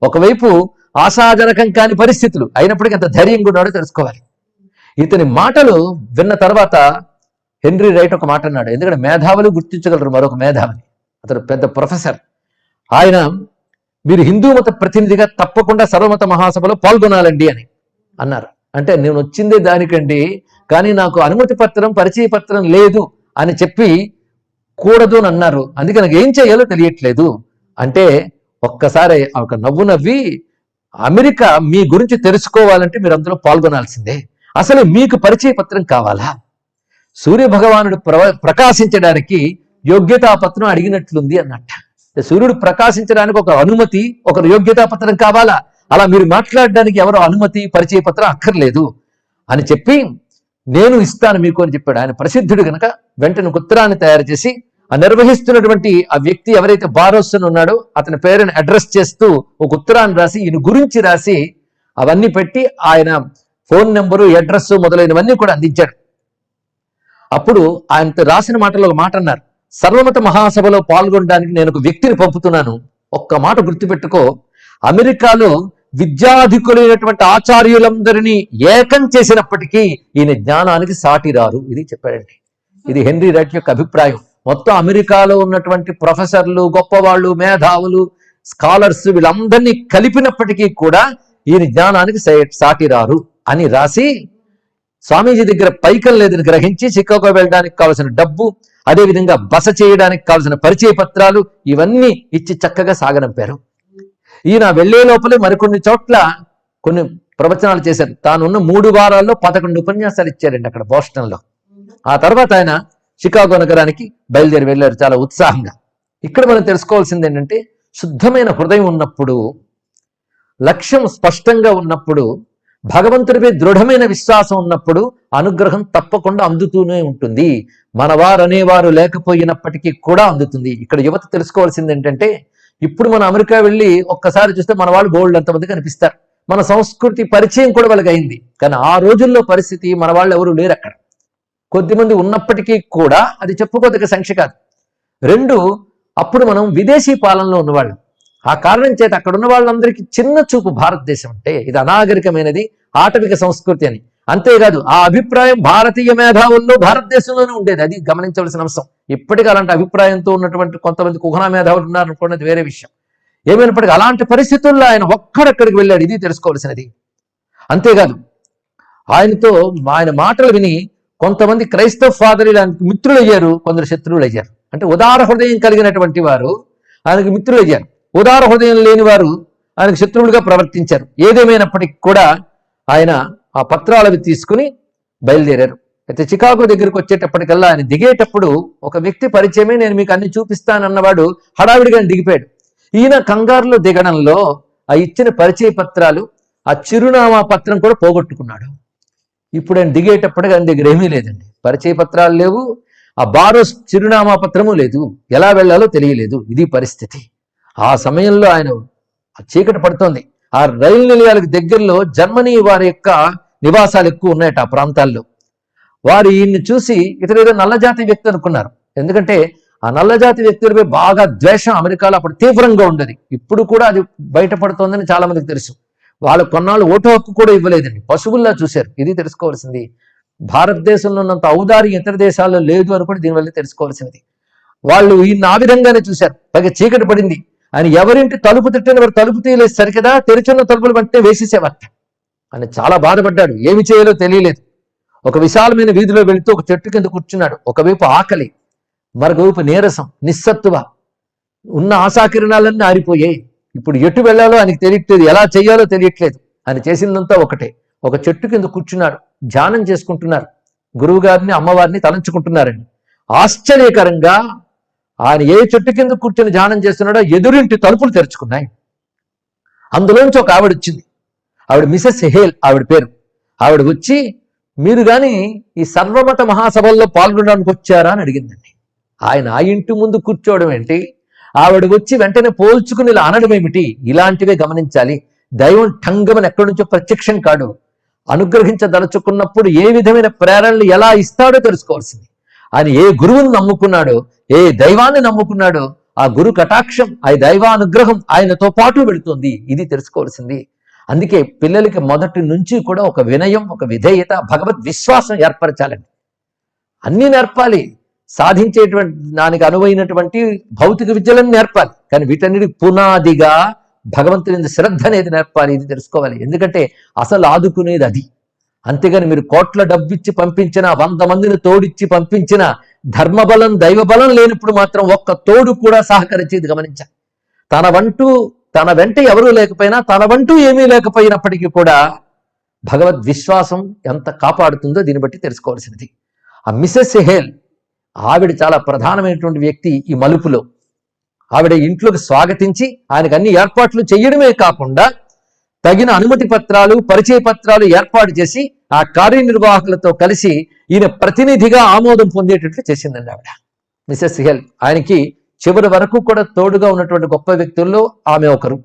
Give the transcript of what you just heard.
ఒకవైపు ఆశాజనకం కాని పరిస్థితులు అయినప్పటికీ అంత ధైర్యంగా ఉన్నాడో తెలుసుకోవాలి. ఇతని మాటలు విన్న తర్వాత హెన్రీ రైట్ ఒక మాట అన్నాడు. ఎందుకంటే మేధావులు గుర్తించగలరు మరొక మేధావిని, అతను పెద్ద ప్రొఫెసర్. ఆయన మీరు హిందూ మత ప్రతినిధిగా తప్పకుండా సర్వమత మహాసభలో పాల్గొనాలండి అని అన్నారు. అంటే నేను వచ్చిందే దానికండి, కానీ నాకు అనుమతి పత్రం పరిచయ పత్రం లేదు అని చెప్పి కూడదు అని అన్నారు, అందుకే నాకు ఏం చేయాలో తెలియట్లేదు అంటే ఒక్కసారి ఒక నవ్వు నవ్వి, అమెరికా మీ గురించి తెలుసుకోవాలంటే మీరు అందులో పాల్గొనాల్సిందే, అసలు మీకు పరిచయ పత్రం కావాలా? సూర్య భగవానుడు ప్రకాశించడానికి యోగ్యతాపత్రం అడిగినట్లుంది అన్నట్ట. సూర్యుడు ప్రకాశించడానికి ఒక అనుమతి, ఒక యోగ్యతాపత్రం కావాలా? అలా మీరు మాట్లాడడానికి ఎవరో అనుమతి పరిచయ పత్రం అక్కర్లేదు అని చెప్పి నేను ఇస్తాను మీకు అని చెప్పాడు. ఆయన ప్రసిద్ధుడు కనుక వెంటనే ఒక ఉత్తరాన్ని తయారు చేసి ఆ నిర్వహిస్తున్నటువంటి ఆ వ్యక్తి ఎవరైతే బారోసన్ ఉన్నాడో అతని పేరుని అడ్రస్ చేస్తూ ఒక ఉత్తరాన్ని రాసి ఈయన గురించి రాసి అవన్నీ పెట్టి ఆయన ఫోన్ నెంబరు అడ్రస్ మొదలైనవన్నీ కూడా అందించాడు. అప్పుడు ఆయనతో రాసిన మాటలో ఒక మాట అన్నారు, సర్వమత మహాసభలో పాల్గొనడానికి నేను ఒక వ్యక్తిని పంపుతున్నాను, ఒక్క మాట గుర్తుపెట్టుకో, అమెరికాలో విద్యాధికులైనటువంటి ఆచార్యులందరినీ ఏకం చేసినప్పటికీ ఈయన జ్ఞానానికి సాటి రారు. ఇది చెప్పాడండి. ఇది హెన్రీ రైట్ యొక్క అభిప్రాయం. మొత్తం అమెరికాలో ఉన్నటువంటి ప్రొఫెసర్లు, గొప్పవాళ్ళు, మేధావులు, స్కాలర్స్ వీళ్ళందరినీ కలిపినప్పటికీ కూడా ఈయన జ్ఞానానికి సాటి రారు అని రాసి స్వామీజీ దగ్గర పైకం లేదని గ్రహించి చికాగో వెళ్ళడానికి కావలసిన డబ్బు, అదేవిధంగా బస చేయడానికి కావలసిన పరిచయ పత్రాలు ఇవన్నీ ఇచ్చి చక్కగా సాగనంపారు. ఈయన వెళ్లే లోపలే మరికొన్ని చోట్ల కొన్ని ప్రవచనాలు చేశారు. తానున్న 3 వారాల్లో 11 ఉపన్యాసాలు ఇచ్చారండి అక్కడ బోస్టన్లో. ఆ తర్వాత ఆయన చికాగో నగరానికి బయలుదేరి వెళ్ళారు చాలా ఉత్సాహంగా. ఇక్కడ మనం తెలుసుకోవాల్సింది ఏంటంటే, శుద్ధమైన హృదయం ఉన్నప్పుడు, లక్ష్యం స్పష్టంగా ఉన్నప్పుడు, భగవంతుడిపై దృఢమైన విశ్వాసం ఉన్నప్పుడు అనుగ్రహం తప్పకుండా అందుతూనే ఉంటుంది. మనవారు అనేవారు లేకపోయినప్పటికీ కూడా అందుతుంది. ఇక్కడ యువత తెలుసుకోవాల్సింది ఏంటంటే, ఇప్పుడు మనం అమెరికా వెళ్ళి ఒక్కసారి చూస్తే మన వాళ్ళు బోల్డ్ అంతమంది కనిపిస్తారు, మన సంస్కృతి పరిచయం కూడా వాళ్ళకి అయింది. కానీ ఆ రోజుల్లో పరిస్థితి మన వాళ్ళు ఎవరు లేరు అక్కడ. కొద్దిమంది ఉన్నప్పటికీ కూడా అది చెప్పుకోదగ్గ సంఖ్య కాదు. 2, అప్పుడు మనం విదేశీ పాలనలో ఉన్నవాళ్ళం. ఆ కారణం చేత అక్కడ ఉన్న వాళ్ళందరికీ చిన్న చూపు భారతదేశం అంటే ఇది అనాగరికమైనది, ఆటవిక సంస్కృతి అని. అంతేకాదు ఆ అభిప్రాయం భారతీయ మేధావుల్లో భారతదేశంలోనే ఉండేది. అది గమనించవలసిన అంశం. ఇప్పటికీ అలాంటి అభిప్రాయంతో ఉన్నటువంటి కొంతమంది కుహనా మేధావులు ఉన్నారనుకున్నది వేరే విషయం. ఏమైనప్పటికీ అలాంటి పరిస్థితుల్లో ఆయన ఒక్కడక్కడికి వెళ్ళాడు, ఇది తెలుసుకోవాల్సినది. అంతేకాదు ఆయన మాటలు విని కొంతమంది క్రైస్తవ ఫాదర్లు ఆయనకు మిత్రులు అయ్యారు, కొందరు శత్రువులు అయ్యారు. అంటే ఉదార హృదయం కలిగినటువంటి వారు ఆయనకు మిత్రులు అయ్యారు, ఉదార హృదయం లేని వారు ఆయనకు శత్రువులుగా ప్రవర్తించారు. ఏదేమైనప్పటికీ కూడా ఆయన ఆ పత్రాలవి తీసుకుని బయలుదేరారు. అయితే చికాగో దగ్గరికి వచ్చేటప్పటికల్లా ఆయన దిగేటప్పుడు ఒక వ్యక్తి పరిచయమే, నేను మీకు అన్ని చూపిస్తానన్నవాడు హడావిడిగా దిగిపోయాడు. ఈయన కంగారులో దిగడంలో ఆ ఇచ్చిన పరిచయ పత్రాలు, ఆ చిరునామా పత్రం కూడా పోగొట్టుకున్నాడు. ఇప్పుడు ఆయన దిగేటప్పటికి ఆయన దగ్గర ఏమీ లేదండి, పరిచయ పత్రాలు లేవు, ఆ బారోస్ చిరునామా పత్రము లేదు, ఎలా వెళ్ళాలో తెలియలేదు. ఇది పరిస్థితి. ఆ సమయంలో ఆయన చీకటి పడుతోంది. ఆ రైలు నిలయాలకు దగ్గరలో జర్మనీ వారి యొక్క నివాసాలు ఎక్కువ ఉన్నాయట ఆ ప్రాంతాల్లో. వారు ఈయన్ని చూసి ఇతరేదో నల్లజాతి వ్యక్తి అనుకున్నారు. ఎందుకంటే ఆ నల్లజాతి వ్యక్తులపై బాగా ద్వేషం అమెరికాలో అప్పుడు తీవ్రంగా ఉండేది. ఇప్పుడు కూడా అది బయటపడుతోందని చాలా మందికి తెలుసు. వాళ్ళు కొన్నాళ్ళు ఓటు హక్కు కూడా ఇవ్వలేదండి, పశువుల్లా చూశారు. ఇది తెలుసుకోవాల్సింది. భారతదేశంలో ఉన్నంత ఔదార్యం ఇతర దేశాల్లో లేదు అని కూడా దీనివల్ల తెలుసుకోవాల్సింది. వాళ్ళు ఈయన ఆ విధంగానే చూశారు. పైగా చీకటి పడింది. ఆయన ఎవరింటి తలుపు తిట్టిన వారు తలుపు తీయలేదు సరికదా, తెరిచున్న తలుపులు బట్టే వేసేసేవారు. ఆయన చాలా బాధపడ్డాడు, ఏమి చేయాలో తెలియలేదు. ఒక విశాలమైన వీధిలో వెళుతూ ఒక చెట్టు కింద కూర్చున్నాడు. ఒకవైపు ఆకలి, మరొకవైపు నీరసం, నిస్సత్తువ, ఉన్న ఆశాకిరణాలన్నీ ఆరిపోయాయి. ఇప్పుడు ఎటు వెళ్ళాలో ఆయనకి తెలియట్లేదు, ఎలా చేయాలో తెలియట్లేదు. ఆయన చేసిందంతా ఒకటే, ఒక చెట్టు కింద కూర్చున్నాడు, ధ్యానం చేసుకుంటున్నారు, గురువు గారిని అమ్మవారిని తలంచుకుంటున్నారండి. ఆశ్చర్యకరంగా ఆయన ఏ చెట్టు కింద కూర్చొని ధ్యానం చేస్తున్నాడో ఎదురింటి తలుపులు తెరుచుకున్నాయి. అందులోంచి ఒక ఆవిడ వచ్చింది. ఆవిడ మిసెస్ హేల్ ఆవిడ పేరు. ఆవిడ వచ్చి, మీరు కానీ ఈ సర్వమత మహాసభల్లో పాల్గొనడానికి వచ్చారా అని అడిగిందండి. ఆయన ఆ ఇంటి ముందు కూర్చోవడం ఏంటి, ఆవిడ వచ్చి వెంటనే పోల్చుకుని ఇలా అనడం ఏమిటి? ఇలాంటివే గమనించాలి. దైవం ఠంగమని ఎక్కడి నుంచో ప్రత్యక్షం కాడు. అనుగ్రహించదలుచుకున్నప్పుడు ఏ విధమైన ప్రేరణలు ఎలా ఇస్తాడో తెలుసుకోవాల్సింది. ఆయన ఏ గురువుని నమ్ముకున్నాడో, ఏ దైవాన్ని నమ్ముకున్నాడో ఆ గురు కటాక్షం, ఆ దైవానుగ్రహం ఆయనతో పాటు వెళుతుంది. ఇది తెలుసుకోవాల్సింది. అందుకే పిల్లలకి మొదటి నుంచి కూడా ఒక వినయం, ఒక విధేయత, భగవద్ విశ్వాసం ఏర్పరచాలండి. అన్నీ నేర్పాలి. సాధించేటువంటి దానికి అనువైనటువంటి భౌతిక విద్యలను నేర్పాలి. కానీ వీటన్నిటి పునాదిగా భగవంతుని శ్రద్ధ అనేది నేర్పాలి. ఇది తెలుసుకోవాలి. ఎందుకంటే అసలు ఆదుకునేది అది. అంతేగాని మీరు కోట్ల డబ్బిచ్చి పంపించిన, 100 మందిని తోడిచ్చి పంపించిన, ధర్మబలం దైవబలం లేనప్పుడు మాత్రం ఒక్క తోడు కూడా సహకరించేది గమనించాలి. తన వెంట ఎవరూ లేకపోయినా, తన వంటూ ఏమీ లేకపోయినప్పటికీ కూడా భగవద్ విశ్వాసం ఎంత కాపాడుతుందో దీన్ని బట్టి తెలుసుకోవాల్సినది. ఆ మిసెస్ హేల్, ఆవిడ చాలా ప్రధానమైనటువంటి వ్యక్తి ఈ మలుపులో. ఆవిడ ఇంట్లోకి స్వాగతించి ఆయనకు అన్ని ఏర్పాట్లు చేయడమే కాకుండా తగిన అనుమతి పత్రాలు, పరిచయ పత్రాలు ఏర్పాటు చేసి ఆ కార్యనిర్వాహకులతో కలిసి ఈయన ప్రతినిధిగా ఆమోదం పొందేటట్లు చేసిందండి ఆవిడ, మిసెస్ హెల్. ఆయనకి చివరి వరకు కూడా తోడుగా ఉన్నటువంటి గొప్ప వ్యక్తుల్లో ఆమె ఒకరు.